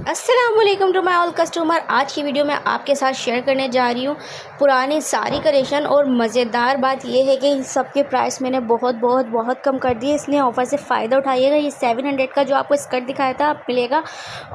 अस्सलामुअलैकुम to my all customer. आज की वीडियो में आपके साथ शेयर करने जा रही हूँ पुरानी सारी कलेक्शन। और मज़ेदार बात यह है कि सबके प्राइस मैंने बहुत कम कर दिए, इसलिए ऑफ़र से फ़ायदा उठाइएगा। ये 700 का जो आपको स्कर्ट दिखाया था आप मिलेगा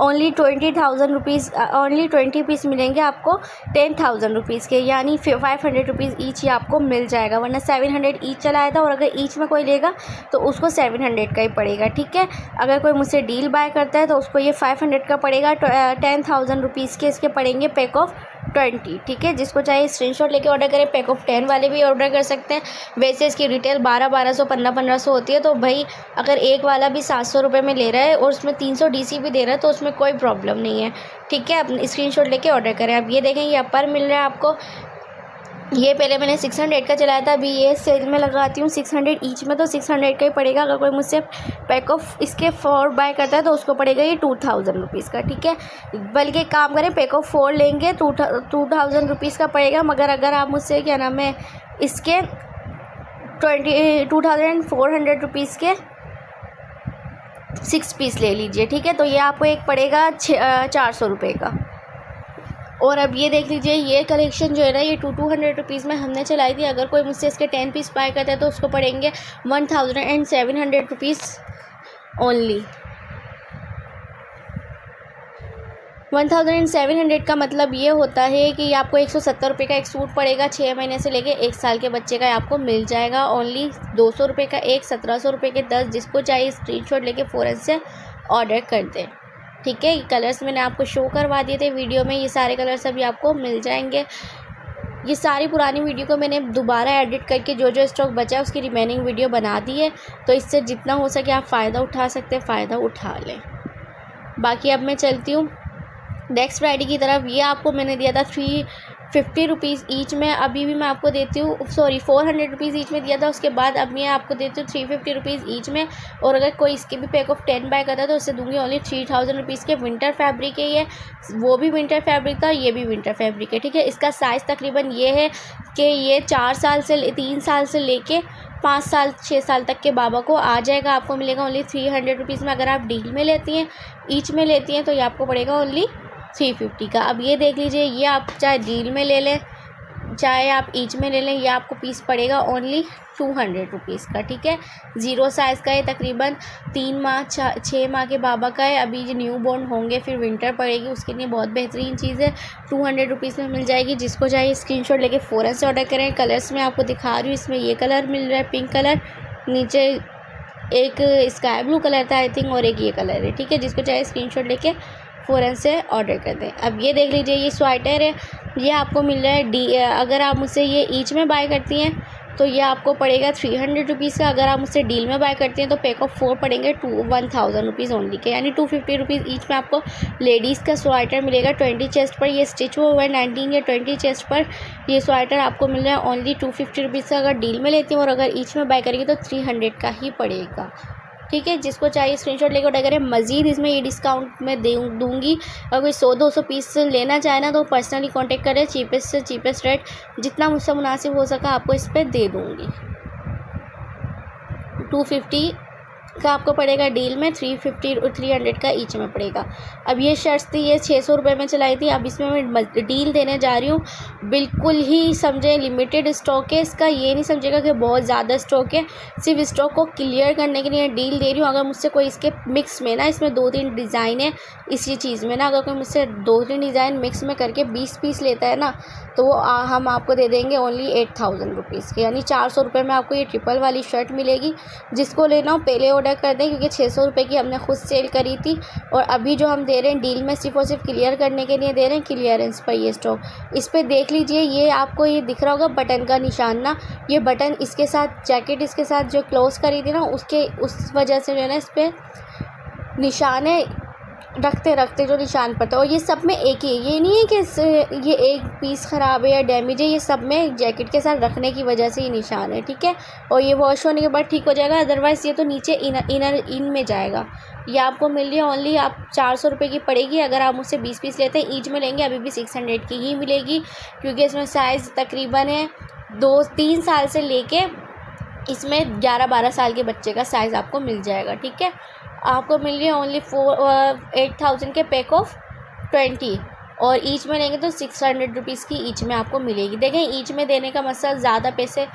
ओनली 20,000 रुपीज़, ओनली 20 पीस मिलेंगे आपको 10,000 रुपीज़ के, यानी 500 रुपीज़ ईच ही आपको मिल जाएगा। वरना 700 ईच चलाया था, और अगर ईच में कोई लेगा तो उसको 700 का ही पड़ेगा। ठीक है, अगर कोई मुझसे डील बाय करता है तो उसको ये 500 का पड़ेगा। 10,000 रुपीज़ के इसके पड़ेंगे पैक ऑफ 20। ठीक है, जिसको चाहिए स्क्रीनशॉट लेके ऑर्डर करें। पैक ऑफ 10 वाले भी ऑर्डर कर सकते हैं। वैसे इसकी रिटेल 1200 1500 होती है, तो भाई अगर एक वाला भी 700 रुपये में ले रहा है और उसमें 300 डीसी भी दे रहा है तो उसमें कोई प्रॉब्लम नहीं है। ठीक है, अपने स्क्रीनशॉट लेके ऑर्डर करें। अब ये देखें, ये अपर मिल रहा है आपको। ये पहले मैंने 600 का चलाया था, अभी ये सेल में लगाती हूँ 600 ईच में, तो 600 का ही पड़ेगा। अगर कोई मुझसे पैक ऑफ इसके 4 बाय करता है तो उसको पड़ेगा ये 2000 रुपीज़ का। ठीक है, बल्कि काम करें पैक ऑफ 4 लेंगे 2000 रुपीज़ का पड़ेगा। मगर अगर आप मुझसे क्या नाम है इसके 2400 रुपीज़ के 6 पीस ले लीजिए। ठीक है, तो ये आपको एक पड़ेगा 400 रुपये का। और अब ये देख लीजिए, ये कलेक्शन जो है ना ये 200 रुपीज़ में हमने चलाई थी। अगर कोई मुझसे इसके 10 पीस बाय करता है तो उसको पड़ेंगे 1700 रुपीज़ ओनली। 1700 का मतलब ये होता है कि आपको 170 रुपये का एक सूट पड़ेगा। 6 महीने से लेके 1 साल के बच्चे का आपको मिल जाएगा ओनली 200 रुपये का एक, 1700 रुपये के 10। जिसको चाहिए स्क्रीनशॉट लेके फ़ौरन से ऑर्डर कर दें। ठीक है, कलर्स मैंने आपको शो करवा दिए थे वीडियो में, ये सारे कलर्स अभी आपको मिल जाएंगे। ये सारी पुरानी वीडियो को मैंने दोबारा एडिट करके जो स्टॉक बचा है उसकी रिमेनिंग वीडियो बना दी है, तो इससे जितना हो सके आप फ़ायदा उठा सकते हैं, फ़ायदा उठा लें। बाकी अब मैं चलती हूँ नेक्स्ट वैरायटी की तरफ। ये आपको मैंने दिया था 350 रुपीज़ ईच में, अभी भी मैं आपको देती हूँ 400 रुपीज़ ईच में दिया था। उसके बाद अब मैं आपको देती हूँ 350 रुपीज़ ईच में। और अगर कोई इसके भी पैक ऑफ 10 बाय करता है तो उससे दूंगी ओनली 3000 रुपीज़ के। विंटर फैब्रिक है ये, वो भी विंटर फैब्रिक था, ये भी विंटर फैब्रिक है। ठीक है, इसका साइज़ तकरीबन ये है कि ये 3 साल से लेके 5 साल 6 साल तक के बाबा को आ जाएगा। आपको मिलेगा ओनली 300 रुपीज़ में। अगर आप डील में लेती हैं, ईच में लेती हैं, तो ये आपको पड़ेगा ओनली 350 का। अब ये देख लीजिए, ये आप चाहे डील में ले लें चाहे आप ईच में ले लें, ये आपको पीस पड़ेगा ओनली 200 रुपीज़ का। ठीक है, 0 साइज़ का है, तकरीबन 3 माह 6 माह के बाबा का है। अभी जो न्यू बॉर्न होंगे फिर विंटर पड़ेगी, उसके लिए बहुत बेहतरीन चीज़ है। 200 रुपीज़ में मिल जाएगी। जिसको चाहिए स्क्रीनशॉट लेके फ़ौरन से ऑर्डर करें। कलर्स में आपको दिखा रही हूँ, इसमें ये कलर मिल रहा है पिंक कलर, नीचे एक स्काई ब्लू कलर था आई थिंक, और एक ये कलर है। ठीक है, जिसको चाहिए स्क्रीनशॉट लेके फ़ौरन से ऑर्डर कर दें। अब ये देख लीजिए, ये स्वेटर है, ये आपको मिल रहा है अगर आप मुझसे ये ईच में बाय करती हैं तो ये आपको पड़ेगा 300 रुपीज़ का। अगर आप मुझसे डील में बाय करती हैं तो पैक ऑफ 4 पड़ेंगे 1000 रुपीज़ ओनली के, यानी 250 रुपीज़ ईच में आपको लेडीज़ का स्वेटर मिलेगा। 20 चेस्ट पर ये स्टिच हुआ है, 19 या 20 चेस्ट पर ये स्वेटर आपको मिल रहा है ओनली 250 रुपीज़ का। अगर डील में लेती हैं और अगर ईच में बाय करेंगे तो 300 का ही पड़ेगा। ठीक है, जिसको चाहिए स्क्रीनशॉट लेकर ऑर्डर करें। मज़ीद इसमें ये डिस्काउंट मैं दूँगी। अगर कोई 100-200 पीस लेना चाहे ना तो पर्सनली कांटेक्ट करें। चीपेस्ट से चीपेस्ट रेट जितना मुझसे मुनासिब हो सका आपको इस पर दे दूँगी। 250 का आपको पड़ेगा डील में, 300 का ईच में पड़ेगा। अब ये शर्ट्स थी, ये 600 रुपये में चलाई थी। अब इसमें मैं डील देने जा रही हूँ। बिल्कुल ही समझे लिमिटेड स्टॉक है इसका, ये नहीं समझेगा कि बहुत ज़्यादा स्टॉक है। सिर्फ स्टॉक को क्लियर करने के लिए डील दे रही हूँ। अगर मुझसे कोई इसके मिक्स में ना, इसमें 2-3 डिज़ाइन है इसी चीज़ में ना, अगर कोई मुझसे 2-3 डिज़ाइन मिक्स में करके 20 पीस लेता है ना तो वो हम आपको दे देंगे ओनली 8000 रुपीज़ के, यानी 400 रुपये में आपको ये ट्रिपल वाली शर्ट मिलेगी। जिसको लेना हो पहले ऑर्डर कर दें, क्योंकि 600 रुपये की हमने खुद सेल करी थी। और अभी जो हम दे रहे हैं डील में सिर्फ और सिर्फ क्लियर करने के लिए दे रहे हैं, क्लियरेंस पर ये स्टॉक। इस पर देख लीजिए, ये आपको ये दिख रहा होगा बटन का निशान ना, ये बटन इसके साथ जैकेट इसके साथ जो क्लोज करी थी ना उस वजह से जो है ना इस पर निशान है, रखते रखते जो निशान पड़ता है। और ये सब में एक ही, ये नहीं है कि ये एक पीस ख़राब है या डैमेज है, ये सब में जैकेट के साथ रखने की वजह से ये निशान है। ठीक है, और ये वॉश होने के बाद ठीक हो जाएगा, अदरवाइज़ ये तो नीचे इन में जाएगा। ये आपको मिल रही है ओनली आप 400 रुपये की पड़ेगी। अगर आप मुझसे 20 पीस लेते हैं ईच में लेंगे अभी भी 600 की ही मिलेगी, क्योंकि इसमें साइज़ तकरीबन है 2-3 साल से लेके इसमें 11-12 साल के बच्चे का साइज़ आपको मिल जाएगा। ठीक है, आपको मिल रही है ओनली 8,000 के पैक ऑफ 20, और ईच में लेंगे तो 600 रुपीज़ की ईच में आपको मिलेगी। देखें ईच में देने का मकसद ज़्यादा पैसे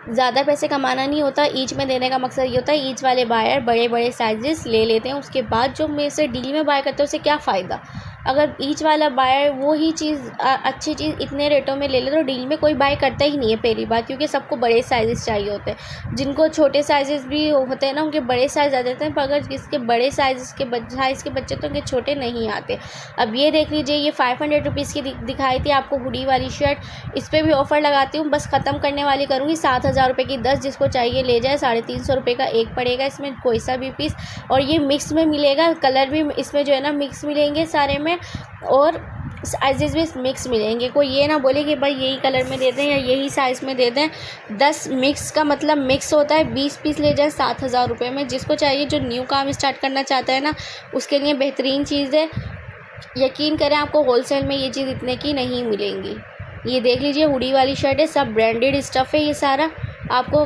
ज़्यादा पैसे कमाना नहीं होता, ईच में देने का मकसद ये होता है ईच वाले बायर बड़े बड़े साइजेस ले लेते हैं, उसके बाद जो मेरे से डील में बाय करते हैं उसे क्या फ़ायदा। अगर ईच वाला बायर वो ही चीज़ अच्छी चीज़ इतने रेटों में ले ले तो डील में कोई बाय करता ही नहीं है पहली बात, क्योंकि सबको बड़े साइज़ चाहिए होते हैं। जिनको छोटे साइज़ भी होते हैं ना उनके बड़े साइज़ आ जाते हैं, पर अगर जिसके बड़े साइज़ के बच्चे तो उनके छोटे नहीं आते। अब ये देख लीजिए, ये 500 रुपीज़ की दिखाई थी आपको हुडी वाली शर्ट, इस पर भी ऑफ़र लगाती हूँ, बस ख़त्म करने वाली करूँगी। 7,000 रुपये की 10, जिसको चाहिए ले जाए। 350 रुपये का एक पड़ेगा इसमें कोई सा भी पीस, और ये मिक्स में मिलेगा, कलर भी इसमें जो है ना मिक्स मिलेंगे सारे में, और साइजेस भी मिक्स मिलेंगे। कोई ये ना बोले कि भाई यही कलर में दे दें या यही साइज़ में दे दें। 10 मिक्स का मतलब मिक्स होता है, 20 पीस ले जाए 7,000 रुपये में। जिसको चाहिए, जो न्यू काम स्टार्ट करना चाहता है ना, उसके लिए बेहतरीन चीज़ है। यकीन करें आपको होलसेल में ये चीज़ इतने की नहीं मिलेंगी। ये देख लीजिए हुडी वाली शर्ट है, सब ब्रांडेड स्टफ़ है, ये सारा आपको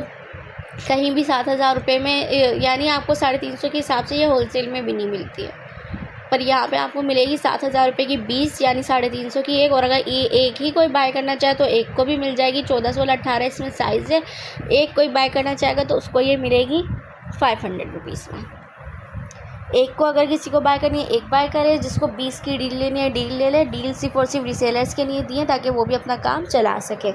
कहीं भी 7,000 रुपये में, यानी आपको 350 के हिसाब से ये होलसेल में भी नहीं मिलती है, पर यहाँ पे आपको मिलेगी 7,000 रुपये की 20, यानी 350 की एक। और अगर ये एक ही कोई बाय करना चाहे तो एक को भी मिल जाएगी। 14, 16, 18 इसमें साइज़ है। एक कोई बाय करना चाहेगा तो उसको ये मिलेगी 500 रुपीज़ में। एक को अगर किसी को बाय करनी है एक बाय करे, जिसको 20 की डील लेनी है डील ले ले। डील सिर्फ और सिर्फ रिसेलर्स के लिए दिए ताकि वो भी अपना काम चला सके।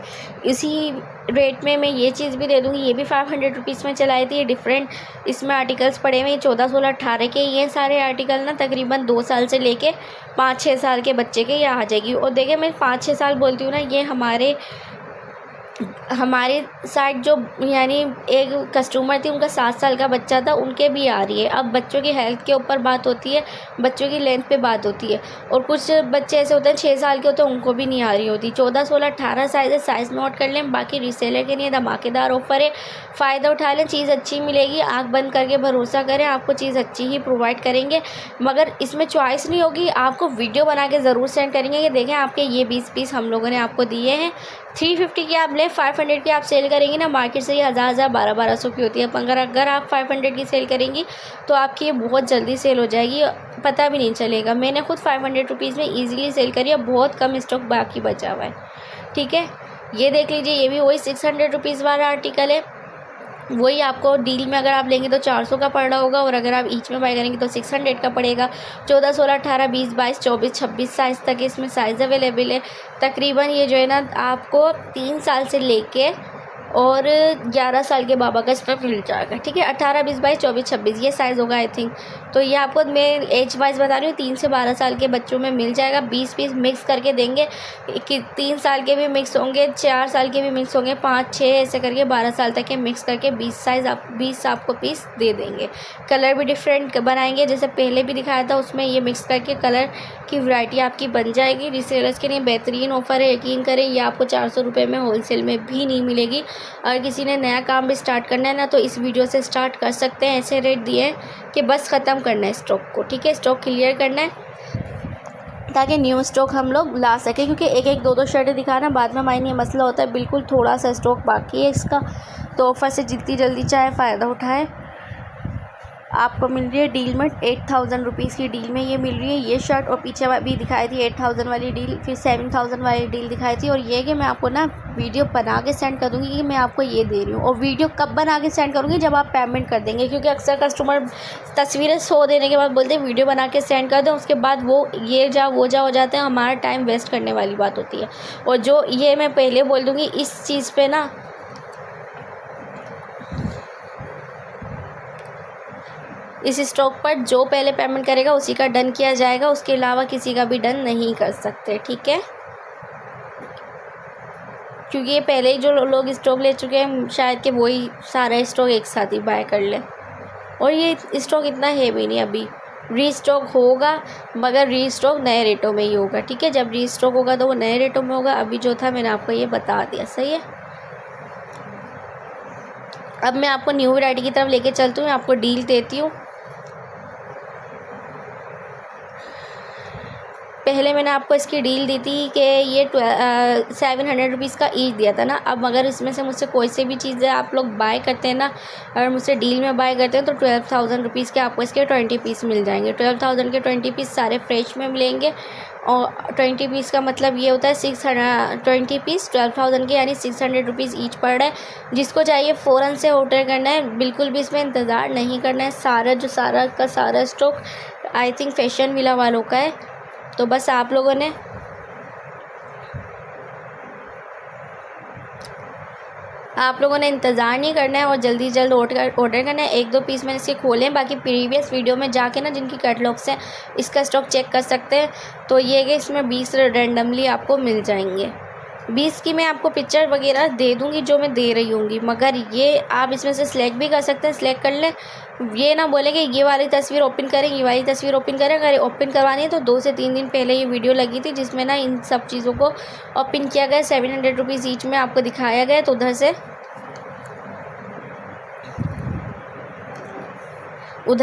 इसी रेट में मैं ये चीज़ भी दे दूँगी, ये भी 500 रुपीज़ में चलाई थी। ये डिफरेंट इसमें आर्टिकल्स पड़े हुए हैं, 14, 16, 18 के ये सारे आर्टिकल ना तकरीबन 2 साल से लेके 5-6 साल के बच्चे के यहाँ आ जाएगी। और देखिए मैं 5-6 साल बोलती हूँ ना, ये हमारे साइड जो यानी एक कस्टमर थी उनका 7 साल का बच्चा था, उनके भी आ रही है। अब बच्चों की हेल्थ के ऊपर बात होती है, बच्चों की लेंथ पे बात होती है, और कुछ बच्चे ऐसे होते हैं 6 साल के होते हैं उनको भी नहीं आ रही होती। 14, 16, 18 साइज़ नोट कर लें। बाकी रीसेलर के लिए धमाकेदार ऑफ़र है, फ़ायदा उठा लें, चीज़ अच्छी मिलेगी। आँख बंद करके भरोसा करें, आपको चीज़ अच्छी ही प्रोवाइड करेंगे। मगर इसमें चॉइस नहीं होगी, आपको वीडियो बना के ज़रूर सेंड करेंगे कि देखें आपके ये 20 पीस हम लोगों ने आपको दिए हैं। 350 की आप लें, 500 की आप सेल करेंगी ना, मार्केट से ये 1000, 1200 की होती है। अगर आप 500 की सेल करेंगी तो आपकी ये बहुत जल्दी सेल हो जाएगी, पता भी नहीं चलेगा। मैंने खुद 500 रुपीज़ में ईज़िली सेल करी है, बहुत कम स्टॉक बाकी बचा हुआ है। ठीक है, ये देख लीजिए, ये भी वही 600 रुपीज़ वाला आर्टिकल है। वही आपको डील में अगर आप लेंगे तो 400 का पड़ रहा होगा, और अगर आप ईच में बाय करेंगे तो 600 का पड़ेगा। 14, 16, 18, 20, 22, 24, 26 साइज़ तक इसमें साइज़ अवेलेबल है। तकरीबन ये जो है ना आपको 3 साल से लेके और 11 साल के बाबा का इस पर मिल जाएगा। ठीक है, 18, 20, 22, 24, 26 ये साइज़ होगा आई थिंक। तो ये आपको मैं एज वाइज बता रही हूँ, 3 से 12 साल के बच्चों में मिल जाएगा। 20 पीस मिक्स करके देंगे कि 3 साल के भी मिक्स होंगे, 4 साल के भी मिक्स होंगे, 5, 6 ऐसे करके 12 साल तक के मिक्स करके 20 आपको पीस दे देंगे। कलर भी डिफरेंट बनाएंगे, जैसे पहले भी दिखाया था उसमें ये मिक्स करके कलर की वैरायटी आपकी बन जाएगी। रीसेलर्स के लिए बेहतरीन ऑफ़र है, यकीन करें ये आपको 400 रुपये में होलसेल में भी नहीं मिलेगी। अगर किसी ने नया काम भी स्टार्ट करना है ना तो इस वीडियो से स्टार्ट कर सकते हैं। ऐसे रेट दिए हैं कि बस ख़त्म करना है स्टॉक को। ठीक है, स्टॉक क्लियर करना है ताकि न्यू स्टॉक हम लोग ला सकें, क्योंकि एक एक दो शर्टें दिखाना बाद में हमारे ये मसला होता है। बिल्कुल थोड़ा सा स्टॉक बाकी है इसका, तो ऑफ़र से जितनी जल्दी चाहे फ़ायदा उठाएँ। आपको मिल रही है डील में 8,000 रुपीज़ की डील में ये मिल रही है ये शर्ट, और पीछे भी दिखाई थी 8,000 वाली डील, फिर 7,000 वाली डील दिखाई थी। और ये कि मैं आपको ना वीडियो बना के सेंड कर दूँगी कि मैं आपको ये दे रही हूँ। और वीडियो कब बना के सेंड करूँगी, जब आप पेमेंट कर देंगे, क्योंकि अक्सर कस्टमर तस्वीरें शो देने के बाद बोलते हैं वीडियो बना के सेंड कर दें, उसके बाद वो ये जा वो जा हो जाते हैं, हमारा टाइम वेस्ट करने वाली बात होती है। और जो ये मैं पहले बोल दूँगी इस चीज़ पर ना, इस स्टॉक पर जो पहले पेमेंट करेगा उसी का डन किया जाएगा, उसके अलावा किसी का भी डन नहीं कर सकते। ठीक है, क्योंकि ये पहले ही जो लोग स्टॉक ले चुके हैं शायद कि वही सारा स्टॉक एक साथ ही बाय कर ले, और ये स्टॉक इतना है भी नहीं। अभी रीस्टॉक होगा, मगर रीस्टॉक नए रेटों में ही होगा। ठीक है, जब रीस्टॉक होगा तो वो नए रेटों में होगा। अभी जो था मैंने आपको ये बता दिया, सही है। अब मैं आपको न्यू वैरायटी की तरफ लेके चलती हूँ, आपको डील देती हूँ। पहले मैंने आपको इसकी डील दी थी कि ये 700 रुपीज़ का ईच दिया था ना। अब अगर इसमें से मुझसे कोई सी भी चीज़ें आप लोग बाय करते हैं ना, अगर मुझसे डील में बाय करते हैं तो 12,000 रुपीज़ के आपको इसके 20 पीस मिल जाएंगे। 12,000 के 20 पीस सारे फ्रेश में मिलेंगे और 20 पीस का मतलब ये होता है 20 पीस 12,000 के, यानी 600 रुपीज़ ईच पड़ रहा है। जिसको चाहिए फ़ौरन से ऑर्डर करना है, बिल्कुल भी इसमें इंतज़ार नहीं करना है। सारा का सारा stock I think fashion villa वालों का है, तो बस आप लोगों ने इंतज़ार नहीं करना है और जल्दी जल्द ऑर्डर करना है। 1-2 पीस मैंने इसके खोले हैं, बाकी प्रीवियस वीडियो में जाके ना जिनकी कैटलॉग्स हैं इसका स्टॉक चेक कर सकते हैं। तो ये कि इसमें 20 रैंडमली आपको मिल जाएंगे। 20 की मैं आपको पिक्चर वगैरह दे दूँगी जो मैं दे रही हूँगी, मगर ये आप इसमें से सिलेक्ट भी कर सकते हैं। सिलेक्ट कर लें, ये ना बोले कि ये वाली तस्वीर ओपन करें, ये वाली तस्वीर ओपन करें। अगर ओपन करवानी है तो 2 से 3 दिन पहले ये वीडियो लगी थी जिसमें ना इन सब चीज़ों को ओपन किया गया। 700 रुपीज़ ईच में आपको दिखाया गया, तो उधर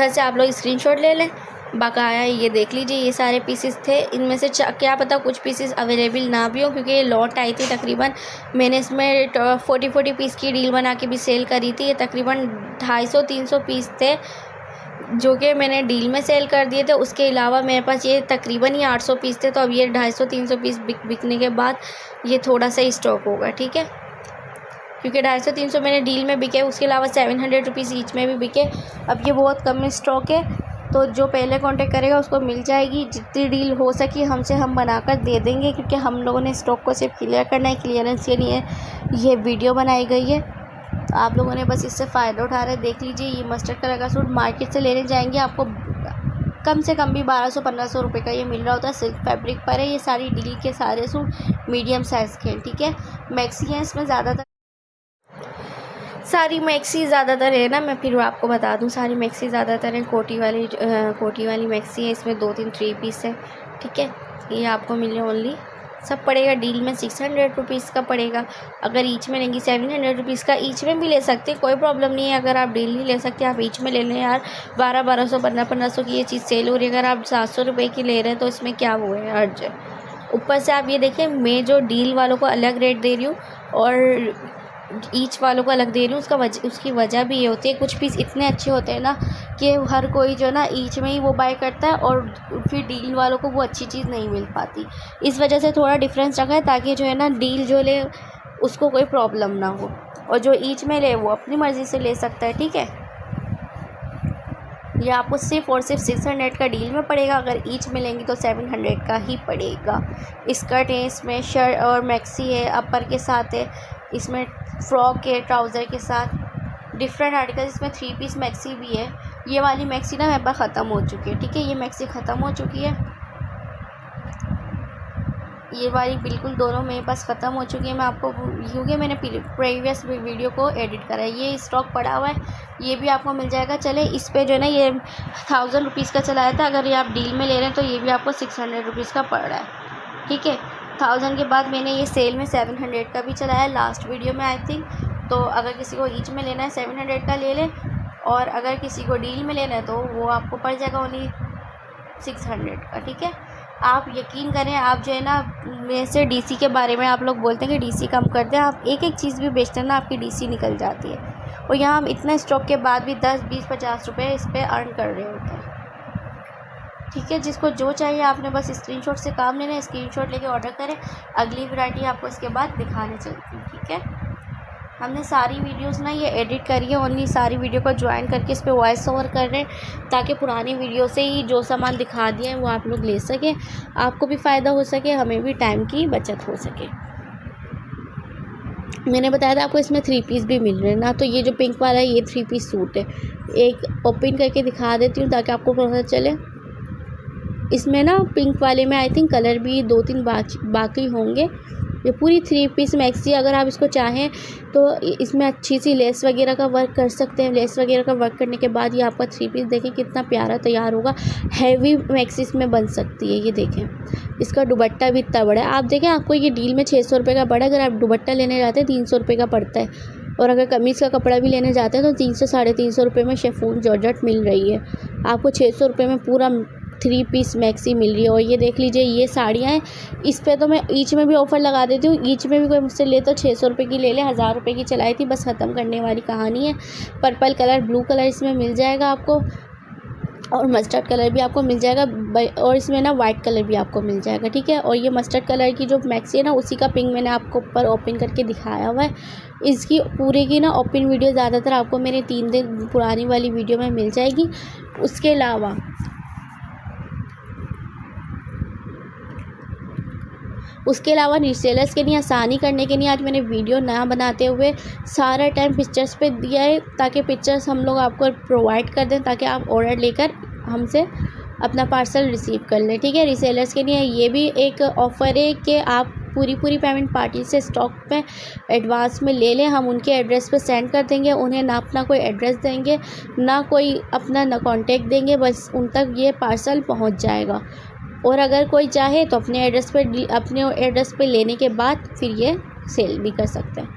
से आप लोग स्क्रीनशॉट ले लें। बकाया ये देख लीजिए, ये सारे पीसेस थे। इनमें से क्या पता कुछ पीसेस अवेलेबल ना भी हो, क्योंकि ये लॉट आई थी तकरीबन। मैंने इसमें 40 पीस की डील बना के भी सेल करी थी। ये तकरीबन 250-300 पीस थे जो कि मैंने डील में सेल कर दिए थे। उसके अलावा मेरे पास ये तकरीबन ही 800 पीस थे, तो अब ये 250-300 पीस बिकने के बाद ये थोड़ा सा स्टॉक होगा, ठीक है, क्योंकि 250-300 मैंने डील में बिके, उसके अलावा 700 रुपीज़ ईच में भी बिके। अब ये बहुत कम में स्टॉक है, तो जो पहले कांटेक्ट करेगा उसको मिल जाएगी। जितनी डील हो सकी हमसे हम बनाकर दे देंगे, क्योंकि हम लोगों ने स्टॉक को सिर्फ क्लियर करना है, क्लियरेंस के लिए ये वीडियो बनाई गई है। तो आप लोगों ने बस इससे फ़ायदा उठा रहे हैं। देख लीजिए, ये मस्टर्ड कलर का सूट मार्केट से लेने जाएंगे आपको कम से कम भी 1200-1500 रुपये का ये मिल रहा होता है। सिल्क फैब्रिक पर है। ये सारी डील के सारे सूट मीडियम साइज़ के हैं, ठीक है। मैक्सी हैं इसमें ज़्यादातर, सारी मैक्सी ज़्यादातर है ना, मैं फिर आपको बता दूं, सारी मैक्सी ज़्यादातर है कोटी वाली मैक्सी है। इसमें 2-3 3 पीस है, ठीक है। ये आपको मिले ओनली, सब पड़ेगा डील में 600 रुपीज़ का पड़ेगा। अगर ईच में लेंगी 700 रुपीज़ का ईच में भी ले सकते हैं, कोई प्रॉब्लम नहीं है। अगर आप डील नहीं ले सकते आप ईच में ले लें यार। 1200 1500 की ये चीज़ सेल हो रही है, अगर आप 700 रुपये की ले रहे हैं तो इसमें क्या वो है अर्ज। ऊपर से आप ये देखें, मैं जो डील वालों को अलग रेट दे रही हूँ और ईच वालों को अलग दे रही हूँ। उसकी वजह भी ये होती है, कुछ पीस इतने अच्छे होते हैं ना कि हर कोई जो ना ईच में ही वो बाय करता है और फिर डील वालों को वो अच्छी चीज़ नहीं मिल पाती। इस वजह से थोड़ा डिफरेंस रखा है, ताकि जो है ना डील जो ले उसको कोई प्रॉब्लम ना हो, और जो ईच में ले वो अपनी मर्ज़ी से ले सकता है, ठीक है। ये आपको सिर्फ़ और सिर्फ 600 का डील में पड़ेगा। अगर ईच में लेंगी तो 700 का ही पड़ेगा। स्कर्ट है, इसमें शर्ट और मैक्सी है, अपर के साथ है, इसमें फ्रॉक है ट्राउज़र के साथ, डिफरेंट आर्टिकल। इसमें 3 पीस मैक्सी भी है। ये वाली मैक्सी ना मेरे पास ख़त्म हो चुकी है, ठीक है। ये मैक्सी ख़त्म हो चुकी है, ये वाली बिल्कुल दोनों मेरे पास ख़त्म हो चुकी है। मैं आपको, क्योंकि मैंने प्रीवियस वीडियो को एडिट करा है, ये स्टॉक पड़ा हुआ है, ये भी आपको मिल जाएगा। चले इस पे जो है ना ये 1000 रुपीज़ का चलाया था, अगर ये आप डील में ले रहे हैं तो ये भी आपको 600 रुपीज़ का पड़ रहा है, ठीक है। 1000 के बाद मैंने ये सेल में 700 का भी चलाया लास्ट वीडियो में आई थिंक। तो अगर किसी को ईच में लेना है 700 का ले लें, और अगर किसी को डील में लेना है तो वो आपको पड़ जाएगा ओनली 600 का, ठीक है। आप यकीन करें, आप जो है ना, मेरे से डीसी के बारे में आप लोग बोलते हैं कि डीसी कम करते हैं, आप एक चीज़ भी बेचते हैं ना आपकी डीसी निकल जाती है। और यहाँ हम इतना स्टॉक के बाद भी 10, 20, 50 रुपये इस पर अर्न कर रहे होते हैं, ठीक है। जिसको जो चाहिए आपने बस स्क्रीनशॉट से काम लेना है, स्क्रीनशॉट लेके ऑर्डर करें। अगली वैरायटी आपको इसके बाद दिखाने चलती है, ठीक है। हमने सारी वीडियोस ना ये एडिट करी है, ओनली सारी वीडियो को ज्वाइन करके इस पर वॉइस ओवर कर रहे हैं, ताकि पुरानी वीडियो से ही जो सामान दिखा दिया है वो आप लोग ले सकें, आपको भी फ़ायदा हो सके, हमें भी टाइम की बचत हो सके। मैंने बताया था आपको इसमें 3 पीस भी मिल रहे हैं ना। तो ये जो पिंक वाला है ये 3 पीस सूट है। एक ओपन करके दिखा देती हूँ ताकि आपको पता चले। इसमें ना पिंक वाले में आई थिंक कलर भी 2-3 बाकी होंगे। ये पूरी 3 पीस मैक्सी, अगर आप इसको चाहें तो इसमें अच्छी सी लेस वगैरह का वर्क कर सकते हैं। लेस वगैरह का वर्क करने के बाद ये आपका 3 पीस देखें कितना प्यारा तैयार होगा। हैवी मैक्सी इसमें बन सकती है। ये देखें, इसका दुपट्टा भी इतना बड़ा है। आप देखें, आपको ये डील में 600 रुपये का पड़ा, अगर आप दुपट्टा लेने जाते हैं 300 रुपये का पड़ता है, और अगर कमीज़ का कपड़ा भी लेने जाते हैं तो 300 साढ़े 300 रुपये में शिफॉन जॉर्जेट मिल रही है। आपको 600 रुपये में पूरा 3 पीस मैक्सी मिल रही है। और ये देख लीजिए ये साड़ियाँ हैं, इस पे तो मैं ईच में भी ऑफ़र लगा देती हूँ। ईच में भी कोई मुझसे ले तो 600 रुपये की ले ले, 1000 रुपये की चलाई थी, बस ख़त्म करने वाली कहानी है। पर्पल कलर, ब्लू कलर इसमें मिल जाएगा आपको, और मस्टर्ड कलर भी आपको मिल जाएगा, और इसमें ना वाइट कलर भी आपको मिल जाएगा, ठीक है। और ये मस्टर्ड कलर की जो मैक्सी है ना, उसी का पिंक मैंने आपको ऊपर ओपन करके दिखाया हुआ है। इसकी पूरे की ना ओपन वीडियो ज़्यादातर आपको मेरे 3 दिन पुरानी वाली वीडियो में मिल जाएगी। उसके अलावा रीसेलर्स के लिए आसानी करने के लिए आज मैंने वीडियो ना बनाते हुए सारा टाइम पिक्चर्स पे दिया है, ताकि पिक्चर्स हम लोग आपको प्रोवाइड कर दें, ताकि आप ऑर्डर लेकर हमसे अपना पार्सल रिसीव कर लें, ठीक है। रीसेलर्स के लिए ये भी एक ऑफ़र है कि आप पूरी पेमेंट पार्टी से स्टॉक में एडवांस में ले लें, हम उनके एड्रेस पे सेंड कर देंगे। उन्हें ना अपना कोई एड्रेस देंगे, ना कोई अपना ना कॉन्टेक्ट देंगे, बस उन तक ये पार्सल पहुंच जाएगा। और अगर कोई चाहे तो अपने एड्रेस पे लेने के बाद फिर ये सेल भी कर सकते हैं।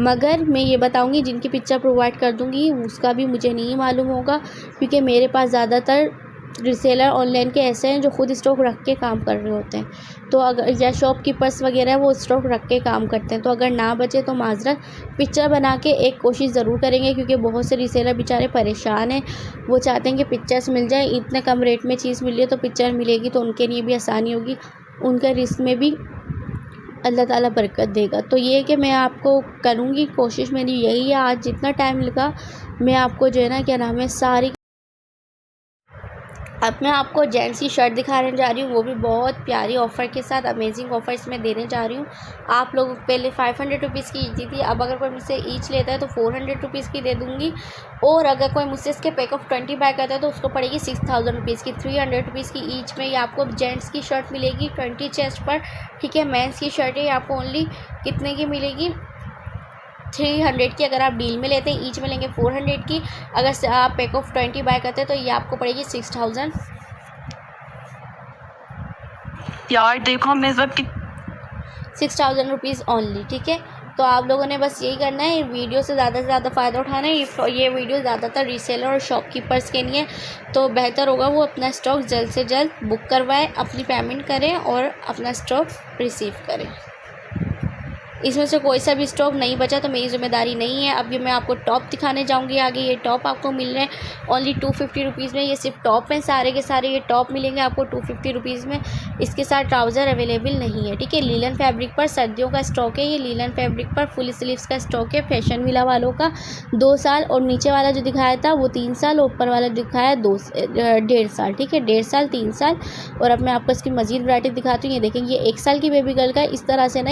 मगर मैं ये बताऊंगी, जिनकी पिक्चर प्रोवाइड कर दूंगी उसका भी मुझे नहीं मालूम होगा, क्योंकि मेरे पास ज़्यादातर रिसेलर ऑनलाइन के ऐसे हैं जो खुद स्टॉक रख के काम कर रहे होते हैं। तो अगर या शॉपकीपर्स वगैरह वो स्टॉक रख के काम करते हैं, तो अगर ना बचे तो माजरत, पिक्चर बना के एक कोशिश ज़रूर करेंगे, क्योंकि बहुत से रिसेलर बेचारे परेशान हैं। वो चाहते हैं कि पिक्चर्स मिल जाए, इतने कम रेट में चीज़ मिल रही है तो पिक्चर मिलेगी तो उनके लिए भी आसानी होगी, उनका रिस्क में भी अल्लाह ताला बरकत देगा। तो ये कि मैं आपको करूँगी, कोशिश मेरी यही है। आज जितना टाइम लगा मैं आपको जो है ना क्या नाम है सारी, अब मैं आपको जेंट्स की शर्ट दिखाने जा रही हूँ, वो भी बहुत प्यारी ऑफ़र के साथ, अमेजिंग ऑफ़र इसमें देने जा रही हूँ। आप लोग पहले 500 रुपीज़ की ईच दी थी, अब अगर कोई मुझसे ईच लेता है तो 400 रुपीज़ की दे दूँगी। और अगर कोई मुझसे इसके पैक ऑफ 20 बाय करता है तो उसको पड़ेगी 6000 रुपीज़ की, 300 रुपीज़ की ईच में ये आपको जेंट्स की शर्ट मिलेगी 20 चेस्ट पर, ठीक है। मेंस की शर्ट है आपको ओनली कितने की मिलेगी, 300 की। अगर आप डील में लेते हैं ईच में लेंगे 400 की, अगर आप पैक ऑफ 20 बाय करते हैं तो ये आपको पड़ेगी 6000 यार देखो मैं इस वक्त 6000 रुपीज़ ओनली, ठीक है। तो आप लोगों ने बस यही करना है, वीडियो से ज़्यादा फ़ायदा उठाना है। ये वीडियो ज़्यादातर रीसेलर और शॉपकीपर्स के लिए, तो बेहतर होगा वो अपना स्टॉक जल्द से जल्द बुक करवाएं, अपनी पेमेंट करें और अपना स्टॉक रिसीव करें। इसमें से कोई सा भी स्टॉक नहीं बचा तो मेरी ज़िम्मेदारी नहीं है। अब ये मैं आपको टॉप दिखाने जाऊंगी आगे। ये टॉप आपको मिल रहे हैं ओनली 250 रुपीज़ में। ये सिर्फ टॉप हैं सारे के सारे, ये टॉप मिलेंगे आपको 250 रुपीज़ में। इसके साथ ट्राउज़र अवेलेबल नहीं है, ठीक है। लीलन फैब्रिक पर सर्दियों का स्टॉक है, ये लीलन फैब्रिक पर फुल स्लीव्स का स्टॉक है, फैशन विला वालों का 2 साल, और नीचे वाला जो दिखाया था वो 3 साल, ऊपर वाला दिखाया 1.5 साल, ठीक है। 1.5 साल 3 साल। और अब मैं आपको इसकी मज़ीद वैरायटी दिखाती हूँ। ये देखेंगे 1 साल की बेबी गर्ल का, इस तरह से ना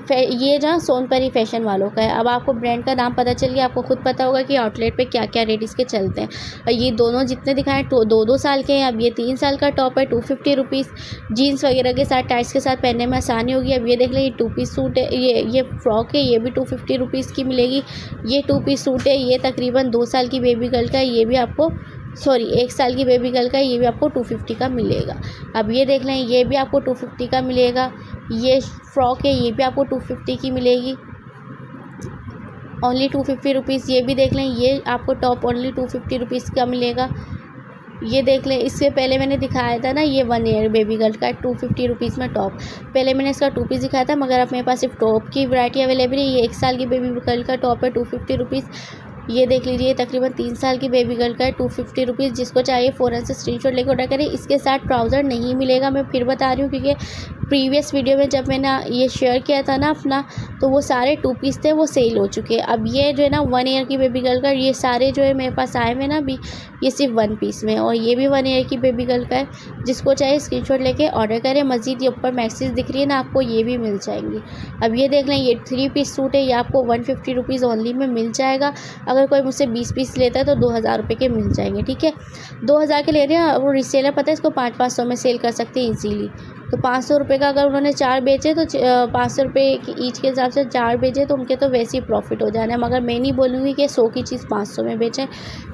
ये जहाँ सोनपरी फैशन वालों का है। अब आपको ब्रांड का नाम पता चल गया, आपको खुद पता होगा कि आउटलेट पे क्या क्या रेट इसके चलते हैं। और ये दोनों जितने दिखाएं 2-2 साल के हैं। अब ये 3 साल का टॉप है 250 रुपीज़, जीन्स वगैरह के साथ टाइट्स के साथ पहनने में आसानी होगी। अब ये देख लें, ये 2 पीस सूट है, ये फ्रॉक है, ये भी 250 रुपीज़ की मिलेगी। ये 2 पीस सूट है, ये तकरीबन 2 साल की बेबी गर्ल का है, ये भी आपको 1 साल की बेबी गर्ल का, ये भी आपको 250 का मिलेगा। अब ये देख लें, ये भी आपको 250 का मिलेगा। ये फ्रॉक है, ये भी आपको 250 की मिलेगी, ओनली 250 रुपीज़। ये भी देख लें, ये आपको टॉप ओनली 250 रुपीज़ का मिलेगा। ये देख लें, इससे पहले मैंने दिखाया था ना ये 1 ईयर बेबी गर्ल का 250 रुपीज़ में टॉप। पहले मैंने इसका 2 पीस दिखाया था, मगर अब मेरे पास सिर्फ टॉप की वैरायटी अवेलेबल है। ये 1 साल की बेबी गर्ल का टॉप है 250 रुपीज़। ये देख लीजिए, तकरीबन 3 साल की बेबी गर्ल का है 250 रुपीज़। जिसको चाहिए फ़ौरन से स्क्रीनशॉट लेकर ऑर्डर करें। इसके साथ ट्राउज़र नहीं मिलेगा, मैं फिर बता रही हूँ, क्योंकि प्रीवियस वीडियो में जब मैंने ये शेयर किया था ना अपना, तो वो सारे 2 पीस थे, वो सेल हो चुके हैं। अब ये जो है ना 1 ईयर की बेबी गर्ल का, ये सारे जो है मेरे पास आए हुए ना अभी, ये सिर्फ 1 पीस में। और ये भी 1 ईयर की बेबी गर्ल का है। जिसको चाहिए स्क्रीनशॉट लेके ऑर्डर करें। मज़ीद ये ऊपर मैसेज दिख रही है ना आपको, ये भी मिल जाएंगी। अब ये देख लें, ये 3 पीस सूट है, ये आपको 150 रुपीज़ ओनली में मिल जाएगा। अगर कोई मुझसे 20 पीस लेता है तो 2000 रुपये के मिल जाएंगे, ठीक है। 2000 के ले रहे हैं, वो रिसेलर पता है इसको 500-500 में सेल कर सकते हैं ईजीली। तो 500 रुपये का अगर उन्होंने 4 बेचे तो 500 रुपये की ईच के हिसाब से 4 बेचे तो उनके तो वैसे ही प्रॉफिट हो जाना है। मगर मैं नहीं बोलूँगी कि 100 की चीज़ 500 में बेचें,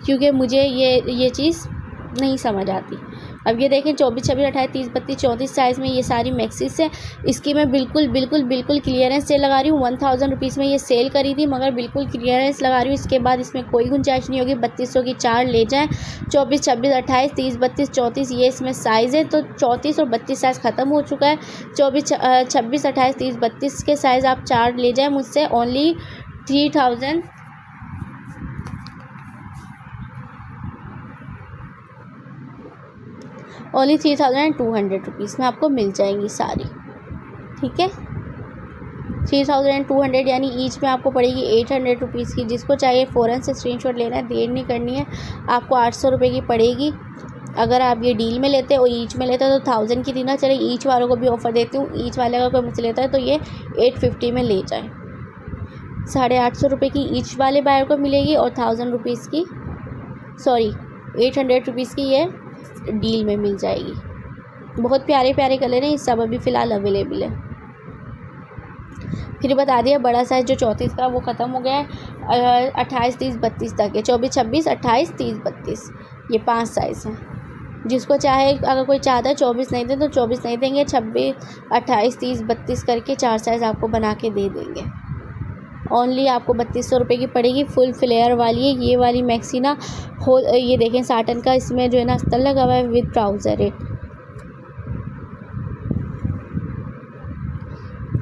क्योंकि मुझे ये चीज़ नहीं समझ आती। अब ये देखें 24, 26, 28, 30, 32, 34 साइज़ में ये सारी मैक्सीस है। इसकी मैं बिल्कुल क्लियरेंस सेल लगा रही हूँ। 1000 रुपीज़ में ये सेल करी थी, मगर बिल्कुल क्लियरेंस लगा रही हूँ। इसके बाद इसमें कोई गुंजाइश नहीं होगी। 3200 की 4 ले जाएँ। 24, 26, 28, 30, 32, 34 ये इसमें साइज़ है। तो 34 और 32 साइज़ ख़त्म हो चुका है। 24, 26, 28, 30, 32 के साइज़ आप 4 ले जाएँ मुझसे। ओनली 3000 ओनली 3200 रुपीज़ में आपको मिल जाएंगी सारी। ठीक है, 3200 यानी ईच में आपको पड़ेगी 800 रुपीज़ की। जिसको चाहिए फ़ौरन से स्क्रीनशॉट लेना है, देर नहीं करनी है। आपको 800 रुपये की पड़ेगी। अगर आप ये डील में लेते हो और ईच में लेते हो तो 1000 की थी ना। चले ईच वालों को भी ऑफ़र देती हूँ। ईच वाले अगर कोई मुझसे लेता है तो ये 850 में ले जाए। 850 रुपये की ईच वाले बायर को मिलेगी और 1000 रुपीज़ की 800 रुपीज़ की ये डील में मिल जाएगी। बहुत प्यारे प्यारे कलर हैं। ये सब अभी फ़िलहाल अवेलेबल है। फिर बता दिया बड़ा साइज़ जो 34 का वो ख़त्म हो गया है। 28, 30, 32 तक है। 24, 26, 28, 30, 32 ये 5 साइज़ हैं। जिसको चाहे, अगर कोई चाहता है 24 नहीं दे तो 24 नहीं देंगे। 26, 28, 30, 32 करके 4 साइज़ आपको बना के दे देंगे। ओनली आपको 3200 रुपये की पड़ेगी। फुल फ्लेयर वाली है ये वाली मैक्सी ना। ये देखें साटन का इसमें जो है ना अस्तर लगा हुआ है विद ट्राउज़र है।